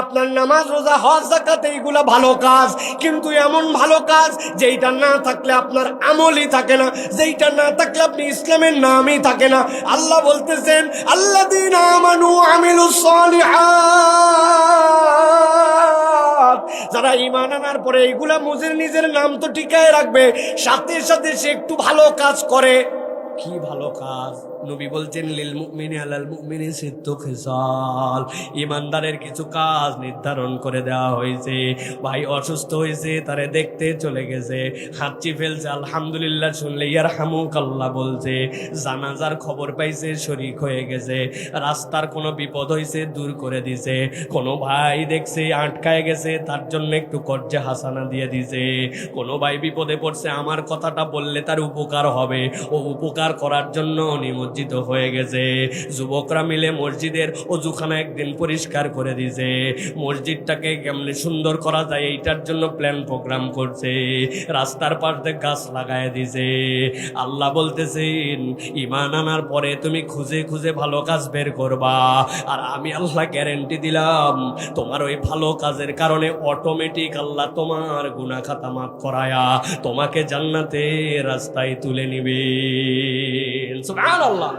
আপনার নামাজ রোজা হজ যাকাত এইগুলা ভালো কাজ, কিন্তু এমন ভালো কাজ যেইটা না থাকলে আপনার আমলই থাকে না, যেইটা না থাকলে আপনি ইসলামের নামই থাকে না। আল্লাহ বলতেছেন আল্লাযীনা আমানু ওয়া আমিলুস সালিহাত, যারা ঈমান আনার পরে এইগুলা নিজের নাম তো টিকায় রাখবে, সাথে সাথে সে একটু ভালো কাজ করে। কি ভালো কাজ? নবী বলছেন লিল মুমিনি আলাল মুমিনি সিত্তু খিসাল, ইমানদারের কিছু কাজ নির্ধারণ করে দেওয়া হয়েছে। ভাই অসুস্থ হয়েছে, তারে দেখতে চলে গেছে, হাঁচি ফেলছে, আলহামদুলিল্লাহ শুনলে ইয়ারহামুকাল্লাহ বলছে। জানাজার খবর পাইছে, শরীক হয়ে গেছে। রাস্তার কোনো বিপদ হয়েছে, দূর করে দিছে। কোনো ভাই দেখছে আটকায় গেছে, তার জন্য একটু কর্জে হাসানা দিয়ে দিছে। কোনো ভাই বিপদে পড়ছে, আমার কথাটা বললে তার উপকার হবে, ও উপকার করার জন্য নিমজ্জিত হয়ে গেছে। যুবকরা মিলে মসজিদের অজুখানা একদিন পরিষ্কার করে দিছে, মসজিদটাকে কেমনে সুন্দর করা যায় এইটার জন্য প্ল্যান প্রোগ্রাম করছে, রাস্তার পাশে গাছ লাগায় দিছে। আল্লাহ বলতেছেন ঈমান আনার পরে তুমি খুঁজে খুঁজে ভালো কাজ বের করবা, আর আমি আল্লাহ গ্যারান্টি দিলাম তোমার ওই ভালো কাজের কারণে অটোমেটিক আল্লাহ তোমার গুনাহ খাতা মাফ করায়া তোমাকে জান্নাতের রাস্তায় তুলে নিবে। সুবহানাল্লাহ।